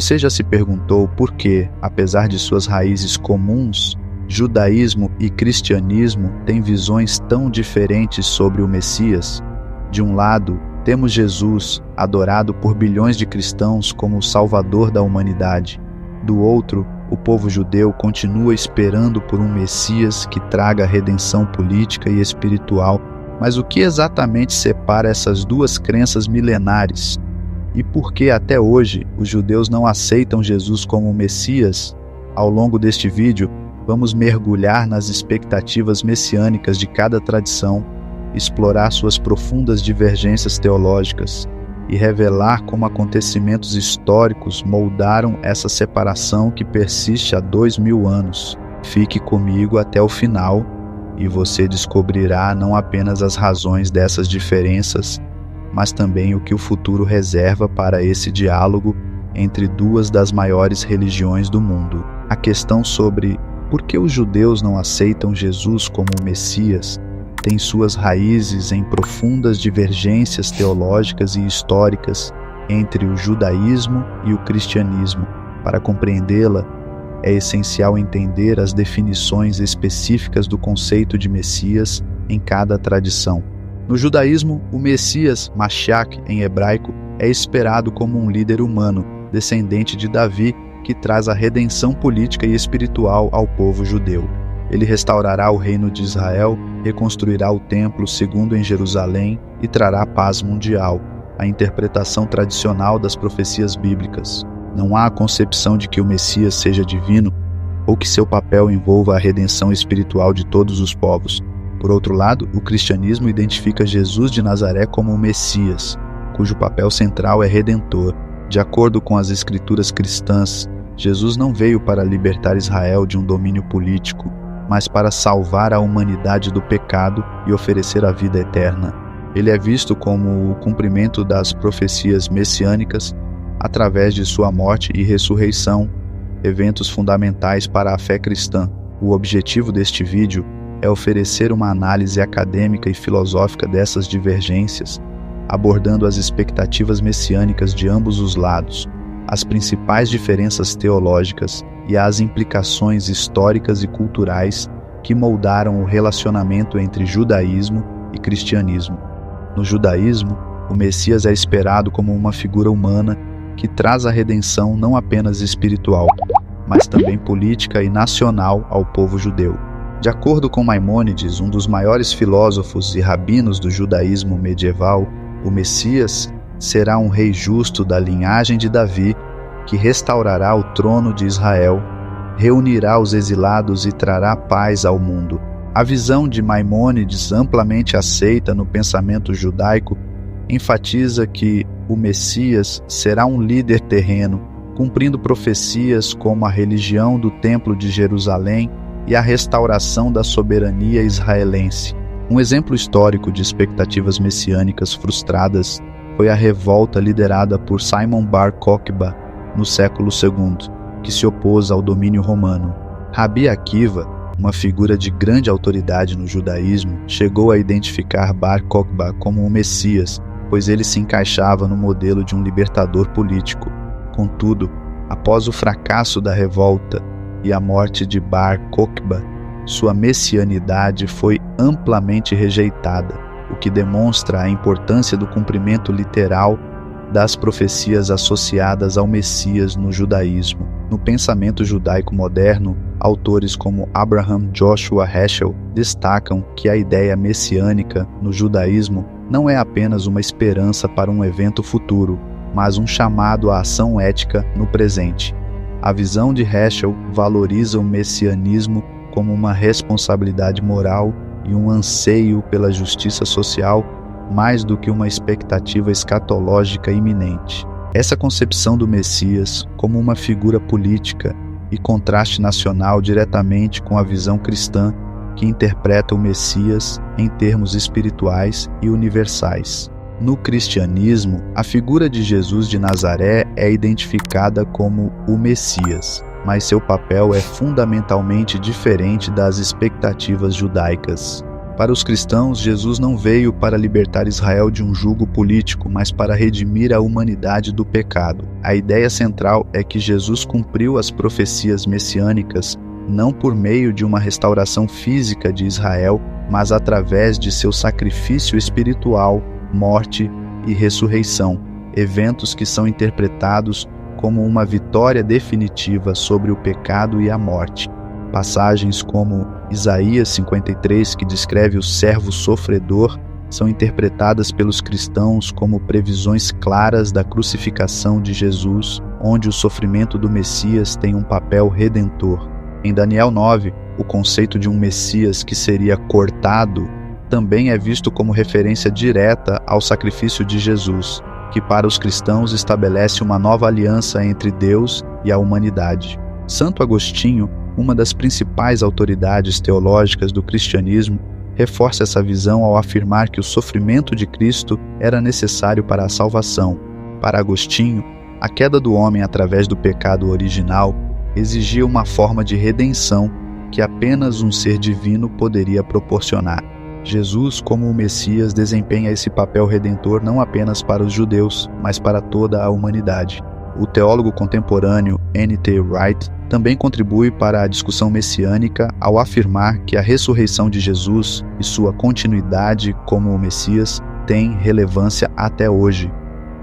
Você já se perguntou por que, apesar de suas raízes comuns, judaísmo e cristianismo têm visões tão diferentes sobre o Messias? De um lado, temos Jesus, adorado por bilhões de cristãos como o Salvador da humanidade. Do outro, o povo judeu continua esperando por um Messias que traga redenção política e espiritual. Mas o que exatamente separa essas duas crenças milenares? E por que até hoje os judeus não aceitam Jesus como Messias? Ao longo deste vídeo, vamos mergulhar nas expectativas messiânicas de cada tradição, explorar suas profundas divergências teológicas e revelar como acontecimentos históricos moldaram essa separação que persiste há 2000 anos. Fique comigo até o final e você descobrirá não apenas as razões dessas diferenças, mas também o que o futuro reserva para esse diálogo entre duas das maiores religiões do mundo. A questão sobre por que os judeus não aceitam Jesus como o Messias tem suas raízes em profundas divergências teológicas e históricas entre o judaísmo e o cristianismo. Para compreendê-la, é essencial entender as definições específicas do conceito de Messias em cada tradição. No judaísmo, o Messias, Mashiach em hebraico, é esperado como um líder humano, descendente de Davi, que traz a redenção política e espiritual ao povo judeu. Ele restaurará o reino de Israel, reconstruirá o templo segundo em Jerusalém e trará paz mundial, a interpretação tradicional das profecias bíblicas. Não há a concepção de que o Messias seja divino ou que seu papel envolva a redenção espiritual de todos os povos. Por outro lado, o cristianismo identifica Jesus de Nazaré como o Messias, cujo papel central é redentor. De acordo com as escrituras cristãs, Jesus não veio para libertar Israel de um domínio político, mas para salvar a humanidade do pecado e oferecer a vida eterna. Ele é visto como o cumprimento das profecias messiânicas através de sua morte e ressurreição, eventos fundamentais para a fé cristã. O objetivo deste vídeo é oferecer uma análise acadêmica e filosófica dessas divergências, abordando as expectativas messiânicas de ambos os lados, as principais diferenças teológicas e as implicações históricas e culturais que moldaram o relacionamento entre judaísmo e cristianismo. No judaísmo, o Messias é esperado como uma figura humana que traz a redenção não apenas espiritual, mas também política e nacional ao povo judeu. De acordo com Maimônides, um dos maiores filósofos e rabinos do judaísmo medieval, o Messias será um rei justo da linhagem de Davi que restaurará o trono de Israel, reunirá os exilados e trará paz ao mundo. A visão de Maimônides, amplamente aceita no pensamento judaico, enfatiza que o Messias será um líder terreno, cumprindo profecias como a religião do Templo de Jerusalém e a restauração da soberania israelense. Um exemplo histórico de expectativas messiânicas frustradas foi a revolta liderada por Simon Bar Kokhba no século II, que se opôs ao domínio romano. Rabi Akiva, uma figura de grande autoridade no judaísmo, chegou a identificar Bar Kokhba como um Messias, pois ele se encaixava no modelo de um libertador político. Contudo, após o fracasso da revolta e a morte de Bar Kokhba, sua messianidade foi amplamente rejeitada, o que demonstra a importância do cumprimento literal das profecias associadas ao Messias no judaísmo. No pensamento judaico moderno, autores como Abraham Joshua Heschel destacam que a ideia messiânica no judaísmo não é apenas uma esperança para um evento futuro, mas um chamado à ação ética no presente. A visão de Heschel valoriza o messianismo como uma responsabilidade moral e um anseio pela justiça social mais do que uma expectativa escatológica iminente. Essa concepção do Messias como uma figura política e contraste nacional diretamente com a visão cristã que interpreta o Messias em termos espirituais e universais. No cristianismo, a figura de Jesus de Nazaré é identificada como o Messias, mas seu papel é fundamentalmente diferente das expectativas judaicas. Para os cristãos, Jesus não veio para libertar Israel de um jugo político, mas para redimir a humanidade do pecado. A ideia central é que Jesus cumpriu as profecias messiânicas não por meio de uma restauração física de Israel, mas através de seu sacrifício espiritual, morte e ressurreição, eventos que são interpretados como uma vitória definitiva sobre o pecado e a morte. Passagens como Isaías 53, que descreve o servo sofredor, são interpretadas pelos cristãos como previsões claras da crucificação de Jesus, onde o sofrimento do Messias tem um papel redentor. Em Daniel 9, o conceito de um Messias que seria cortado também é visto como referência direta ao sacrifício de Jesus, que para os cristãos estabelece uma nova aliança entre Deus e a humanidade. Santo Agostinho, uma das principais autoridades teológicas do cristianismo, reforça essa visão ao afirmar que o sofrimento de Cristo era necessário para a salvação. Para Agostinho, a queda do homem através do pecado original exigia uma forma de redenção que apenas um ser divino poderia proporcionar. Jesus, como o Messias, desempenha esse papel redentor não apenas para os judeus, mas para toda a humanidade. O teólogo contemporâneo N.T. Wright também contribui para a discussão messiânica ao afirmar que a ressurreição de Jesus e sua continuidade como o Messias têm relevância até hoje.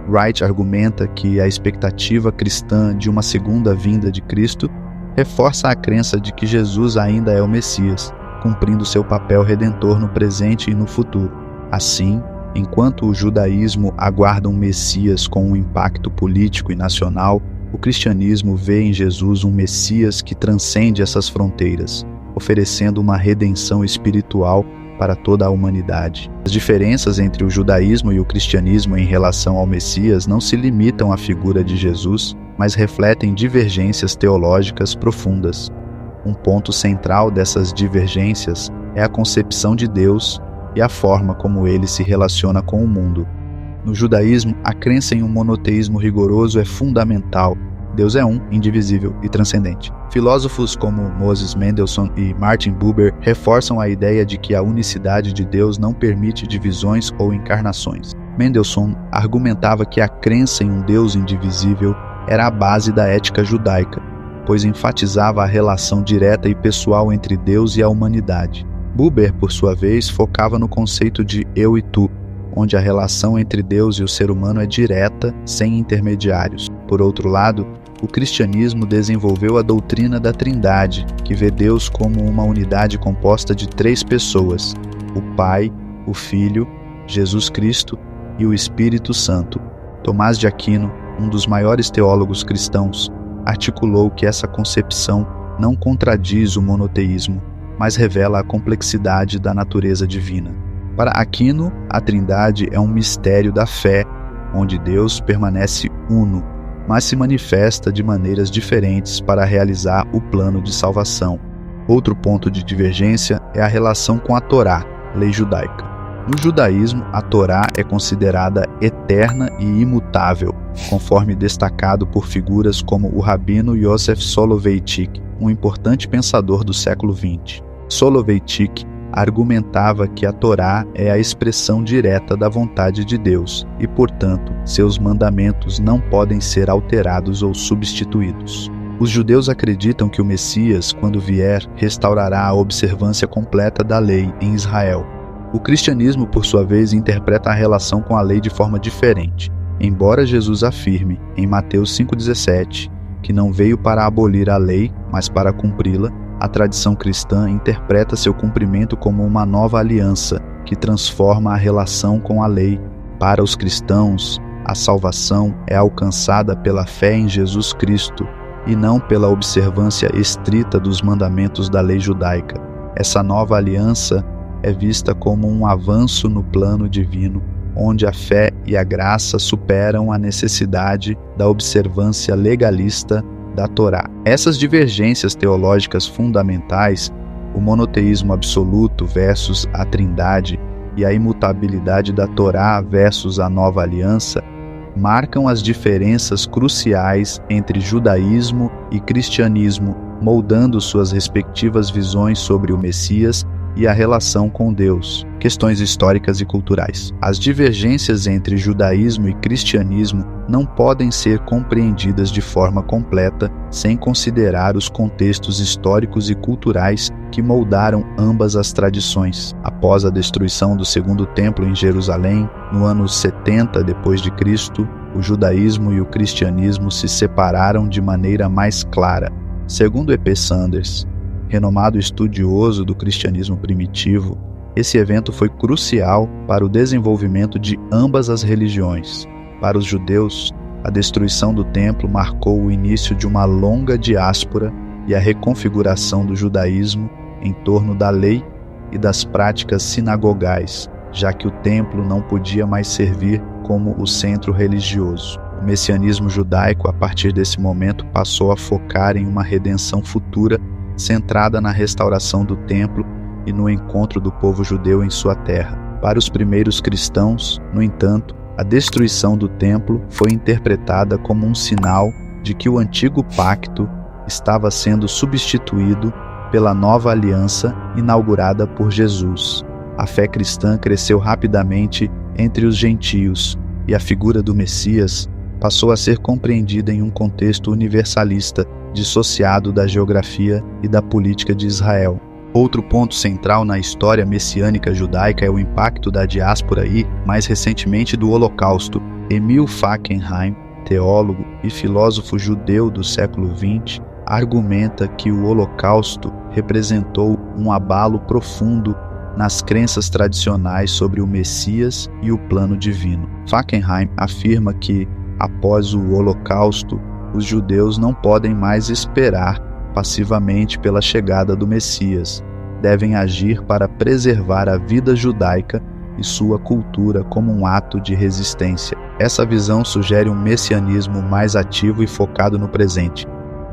Wright argumenta que a expectativa cristã de uma segunda vinda de Cristo reforça a crença de que Jesus ainda é o Messias, cumprindo seu papel redentor no presente e no futuro. Assim, enquanto o judaísmo aguarda um Messias com um impacto político e nacional, o cristianismo vê em Jesus um Messias que transcende essas fronteiras, oferecendo uma redenção espiritual para toda a humanidade. As diferenças entre o judaísmo e o cristianismo em relação ao Messias não se limitam à figura de Jesus, mas refletem divergências teológicas profundas. Um ponto central dessas divergências é a concepção de Deus e a forma como ele se relaciona com o mundo. No judaísmo, a crença em um monoteísmo rigoroso é fundamental. Deus é um, indivisível e transcendente. Filósofos como Moses Mendelssohn e Martin Buber reforçam a ideia de que a unicidade de Deus não permite divisões ou encarnações. Mendelssohn argumentava que a crença em um Deus indivisível era a base da ética judaica, pois enfatizava a relação direta e pessoal entre Deus e a humanidade. Buber, por sua vez, focava no conceito de eu e tu, onde a relação entre Deus e o ser humano é direta, sem intermediários. Por outro lado, o cristianismo desenvolveu a doutrina da Trindade, que vê Deus como uma unidade composta de 3 pessoas: o Pai, o Filho, Jesus Cristo e o Espírito Santo. Tomás de Aquino, um dos maiores teólogos cristãos, articulou que essa concepção não contradiz o monoteísmo, mas revela a complexidade da natureza divina. Para Aquino, a Trindade é um mistério da fé, onde Deus permanece uno, mas se manifesta de maneiras diferentes para realizar o plano de salvação. Outro ponto de divergência é a relação com a Torá, lei judaica. No judaísmo, a Torá é considerada eterna e imutável, conforme destacado por figuras como o rabino Yosef Soloveitchik, um importante pensador do século XX. Soloveitchik argumentava que a Torá é a expressão direta da vontade de Deus e, portanto, seus mandamentos não podem ser alterados ou substituídos. Os judeus acreditam que o Messias, quando vier, restaurará a observância completa da lei em Israel. O cristianismo, por sua vez, interpreta a relação com a lei de forma diferente. Embora Jesus afirme, em Mateus 5,17, que não veio para abolir a lei, mas para cumpri-la, a tradição cristã interpreta seu cumprimento como uma nova aliança que transforma a relação com a lei. Para os cristãos, a salvação é alcançada pela fé em Jesus Cristo e não pela observância estrita dos mandamentos da lei judaica. Essa nova aliança é vista como um avanço no plano divino, onde a fé e a graça superam a necessidade da observância legalista da Torá. Essas divergências teológicas fundamentais, o monoteísmo absoluto versus a Trindade e a imutabilidade da Torá versus a nova aliança, marcam as diferenças cruciais entre judaísmo e cristianismo, moldando suas respectivas visões sobre o Messias e a relação com Deus, questões históricas e culturais. As divergências entre judaísmo e cristianismo não podem ser compreendidas de forma completa sem considerar os contextos históricos e culturais que moldaram ambas as tradições. Após a destruição do Segundo Templo em Jerusalém, no ano 70 d.C., o judaísmo e o cristianismo se separaram de maneira mais clara. Segundo E.P. Sanders, renomado estudioso do cristianismo primitivo, esse evento foi crucial para o desenvolvimento de ambas as religiões. Para os judeus, a destruição do templo marcou o início de uma longa diáspora e a reconfiguração do judaísmo em torno da lei e das práticas sinagogais, já que o templo não podia mais servir como o centro religioso. O messianismo judaico, a partir desse momento, passou a focar em uma redenção futura centrada na restauração do templo e no encontro do povo judeu em sua terra. Para os primeiros cristãos, no entanto, a destruição do templo foi interpretada como um sinal de que o antigo pacto estava sendo substituído pela nova aliança inaugurada por Jesus. A fé cristã cresceu rapidamente entre os gentios e a figura do Messias passou a ser compreendida em um contexto universalista dissociado da geografia e da política de Israel. Outro ponto central na história messiânica judaica é o impacto da diáspora e, mais recentemente, do Holocausto. Emil Fackenheim, teólogo e filósofo judeu do século XX, argumenta que o Holocausto representou um abalo profundo nas crenças tradicionais sobre o Messias e o plano divino. Fackenheim afirma que, após o Holocausto, os judeus não podem mais esperar passivamente pela chegada do Messias. Devem agir para preservar a vida judaica e sua cultura como um ato de resistência. Essa visão sugere um messianismo mais ativo e focado no presente.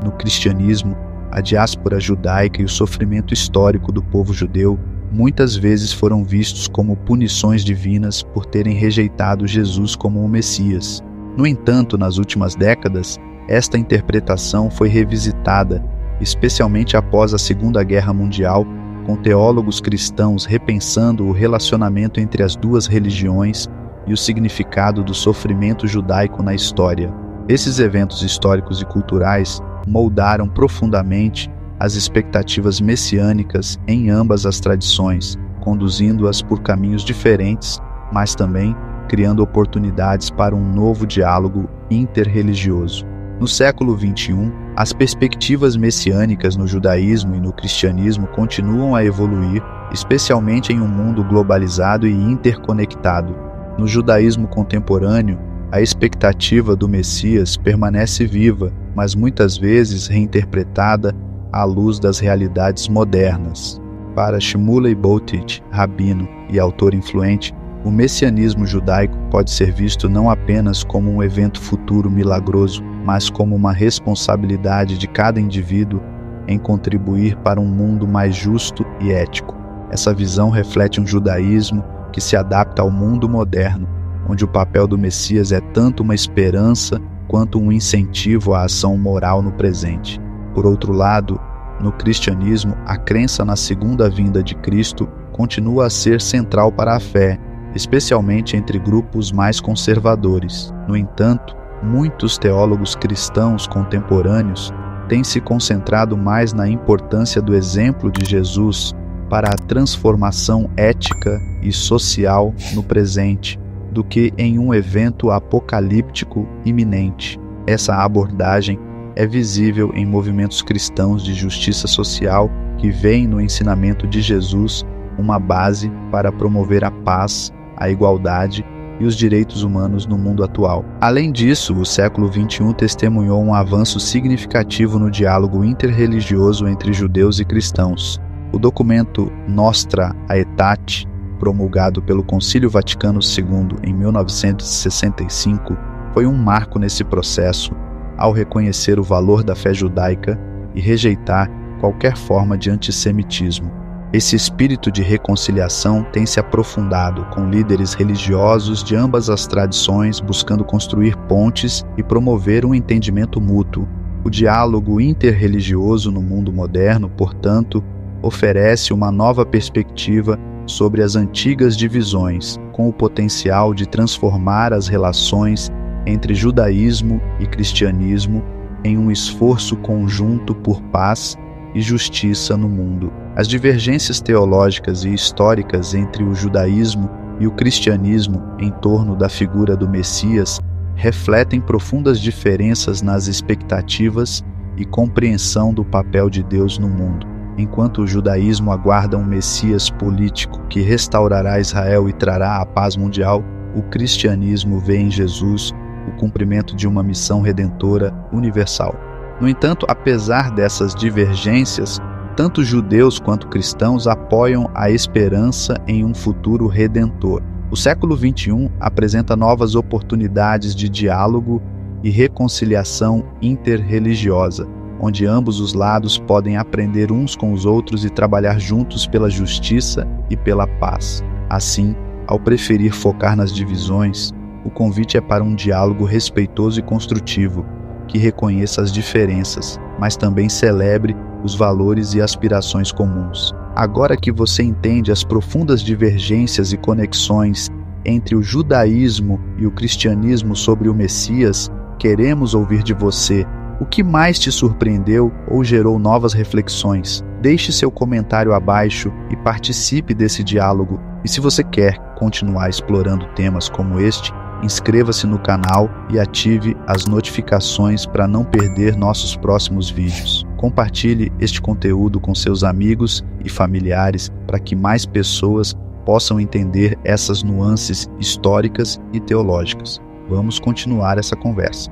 No cristianismo, a diáspora judaica e o sofrimento histórico do povo judeu muitas vezes foram vistos como punições divinas por terem rejeitado Jesus como o Messias. No entanto, nas últimas décadas, esta interpretação foi revisitada, especialmente após a Segunda Guerra Mundial, com teólogos cristãos repensando o relacionamento entre as duas religiões e o significado do sofrimento judaico na história. Esses eventos históricos e culturais moldaram profundamente as expectativas messiânicas em ambas as tradições, conduzindo-as por caminhos diferentes, mas também criando oportunidades para um novo diálogo interreligioso. No século XXI, as perspectivas messiânicas no judaísmo e no cristianismo continuam a evoluir, especialmente em um mundo globalizado e interconectado. No judaísmo contemporâneo, a expectativa do Messias permanece viva, mas muitas vezes reinterpretada à luz das realidades modernas. Para Shmuley Boteach, rabino e autor influente, o messianismo judaico pode ser visto não apenas como um evento futuro milagroso, mas como uma responsabilidade de cada indivíduo em contribuir para um mundo mais justo e ético. Essa visão reflete um judaísmo que se adapta ao mundo moderno, onde o papel do Messias é tanto uma esperança quanto um incentivo à ação moral no presente. Por outro lado, no cristianismo, a crença na segunda vinda de Cristo continua a ser central para a fé, especialmente entre grupos mais conservadores. No entanto, muitos teólogos cristãos contemporâneos têm se concentrado mais na importância do exemplo de Jesus para a transformação ética e social no presente, do que em um evento apocalíptico iminente. Essa abordagem é visível em movimentos cristãos de justiça social que veem no ensinamento de Jesus uma base para promover a paz, a igualdade e os direitos humanos no mundo atual. Além disso, o século XXI testemunhou um avanço significativo no diálogo interreligioso entre judeus e cristãos. O documento Nostra Aetate, promulgado pelo Concílio Vaticano II em 1965, foi um marco nesse processo, ao reconhecer o valor da fé judaica e rejeitar qualquer forma de antissemitismo. Esse espírito de reconciliação tem se aprofundado, com líderes religiosos de ambas as tradições buscando construir pontes e promover um entendimento mútuo. O diálogo interreligioso no mundo moderno, portanto, oferece uma nova perspectiva sobre as antigas divisões, com o potencial de transformar as relações entre judaísmo e cristianismo em um esforço conjunto por paz e justiça no mundo. As divergências teológicas e históricas entre o judaísmo e o cristianismo em torno da figura do Messias refletem profundas diferenças nas expectativas e compreensão do papel de Deus no mundo. Enquanto o judaísmo aguarda um Messias político que restaurará Israel e trará a paz mundial, o cristianismo vê em Jesus o cumprimento de uma missão redentora universal. No entanto, apesar dessas divergências, tanto judeus quanto cristãos apoiam a esperança em um futuro redentor. O século XXI apresenta novas oportunidades de diálogo e reconciliação interreligiosa, onde ambos os lados podem aprender uns com os outros e trabalhar juntos pela justiça e pela paz. Assim, ao preferir focar nas divisões, o convite é para um diálogo respeitoso e construtivo, que reconheça as diferenças, mas também celebre os valores e aspirações comuns. Agora que você entende as profundas divergências e conexões entre o judaísmo e o cristianismo sobre o Messias, queremos ouvir de você. O que mais te surpreendeu ou gerou novas reflexões? Deixe seu comentário abaixo e participe desse diálogo. E se você quer continuar explorando temas como este, inscreva-se no canal e ative as notificações para não perder nossos próximos vídeos. Compartilhe este conteúdo com seus amigos e familiares para que mais pessoas possam entender essas nuances históricas e teológicas. Vamos continuar essa conversa.